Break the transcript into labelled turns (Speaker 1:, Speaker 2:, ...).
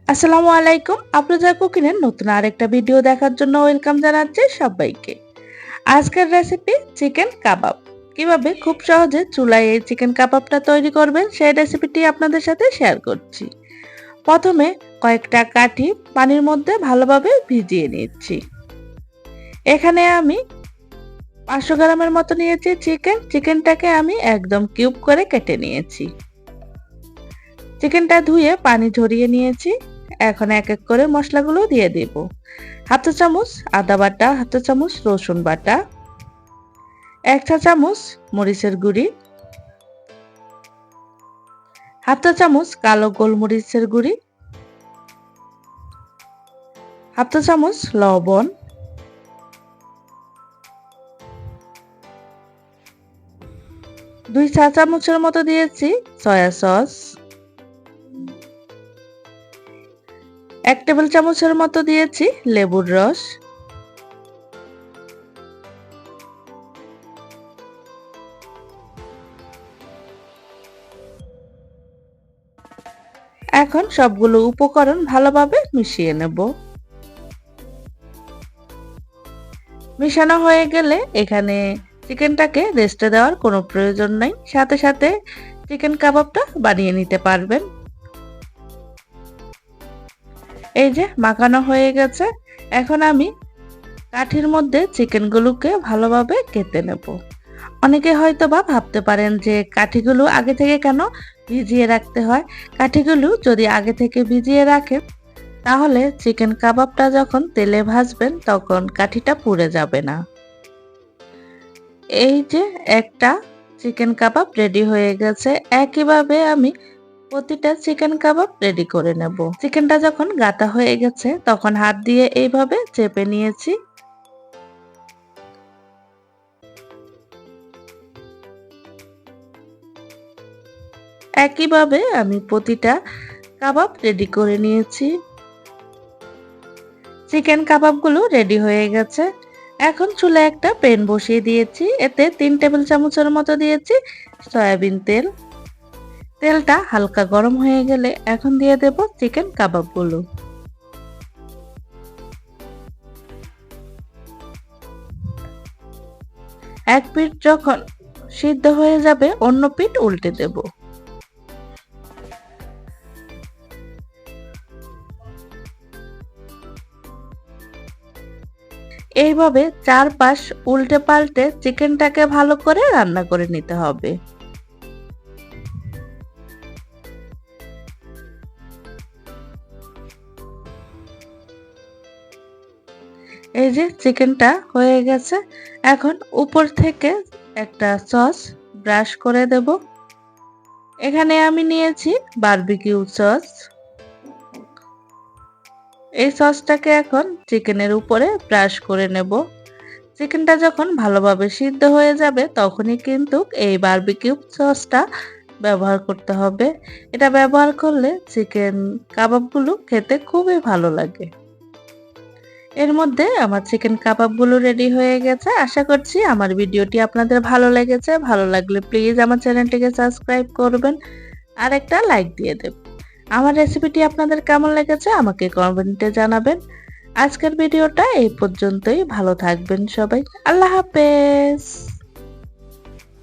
Speaker 1: আসসালামু আলাইকুম। আফরোজা কুকিংয়ের নতুন আরেকটা ভিডিও দেখার জন্য ওয়েলকাম জানাচ্ছি সবাইকে। আজকের রেসিপি চিকেন কাবাব। কিভাবে খুব সহজে চুলায় এই চিকেন কাবাবটা তৈরি করবেন সেই রেসিপিটি আপনাদের সাথে শেয়ার করছি। প্রথমে কয়েকটা কাঠি পানির মধ্যে ভালোভাবে ভিজিয়ে নিচ্ছি। এখানে আমি 500 গ্রামের মতো নিয়েছি চিকেনটাকে আমি একদম কিউব করে কেটে নিয়েছি। চিকেনটা ধুয়ে পানি ঝরিয়ে নিয়েছি। এখন এক এক করে মশলাগুলো দিয়ে দেব। হাফ চা চামচ আদা বাটা, হাফ চা চামচ রসুন বাটা, 1 চা চামচ মরিচের গুঁড়ি, হাফ চা চামচ কালো গোলমরিচের গুঁড়ি, হাফ চা চামচ লবণ, দুই চা চামচের মতো দিয়েছি সয়া সস, 1 টেবিল চামচের মতো দিয়েছি লেবুর রস, এখন সবগুলো উপকরণ ভালোভাবে মিশিয়ে নেব। মিশানো হয়ে গেলে এখানে চিকেনটাকে রেস্টে দেওয়ার কোনো প্রয়োজন নাই, সাথে সাথে চিকেন কাবাবটা বানিয়ে নিতে পারবেন। এই যে মাখানো হয়ে গেছে। এখন আমি কাঠির মধ্যে চিকেনগুলোকে ভালোভাবে কেটে নেব। অনেকে হয়তো বা ভাবতে পারেন যে কাঠিগুলো আগে থেকে কেন ভিজিয়ে রাখতে হয়। কাঠিগুলো যদি আগে থেকে ভিজিয়ে রাখেন তাহলে চিকেন কাবাবটা যখন তেলে ভাজবেন তখন কাঠিটা পুড়ে যাবে না। এই যে একটা চিকেন কাবাব রেডি হয়ে গেছে। একইভাবে আমি প্রতিটা চিকেন কাবাব রেডি করে নেব। চিকেনটা যখন গাতা হয়ে গেছে তখন হাত দিয়ে এইভাবে চেপে নিয়েছি। একইভাবে আমি প্রতিটা কাবাব রেডি করে নিয়েছি। চিকেন কাবাবগুলো রেডি হয়ে গেছে। এখন চুলায় একটা প্যান বসিয়ে দিয়েছি। এতে 3 টেবিল চামচের মতো দিয়েছি সয়াবিন তেল। তেলটা হালকা গরম হয়ে গেলে এখন দিয়ে দেব চিকেন কাবাবগুলো। এক পিঠ যখন সিদ্ধ হয়ে যাবে অন্য পিঠ উল্টে দেব। এইভাবে চারপাশ উল্টে পাল্টে চিকেনটাকে ভালো করে রান্না করে নিতে হবে। এই যে চিকেনটা হয়ে গেছে। এখন উপর থেকে একটা সস ব্রাশ করে দেব। এখানে আমি নিয়েছি বারবিকিউ সস। এই সসটাকে এখন চিকেনের উপরে ব্রাশ করে নেব। চিকেনটা যখন ভালোভাবে সিদ্ধ হয়ে যাবে তখনই কিন্তু এই বারবিকিউ সসটা ব্যবহার করতে হবে। এটা ব্যবহার করলে চিকেন কাবাবগুলো খেতে খুবই ভালো লাগে। এর মধ্যে আমার চিকেন কাবাবগুলো রেডি হয়ে গেছে। আশা করছি আমার ভিডিওটি আপনাদের ভালো লেগেছে। ভালো লাগলে প্লিজ আমার চ্যানেলটিকে সাবস্ক্রাইব করবেন আর একটা লাইক দিয়ে দেবেন। আমার রেসিপিটি আপনাদের কেমন লেগেছে আমাকে কমেন্টে জানাবেন। আজকের ভিডিওটা এই পর্যন্তই। ভালো থাকবেন সবাই। আল্লাহ হাফেজ।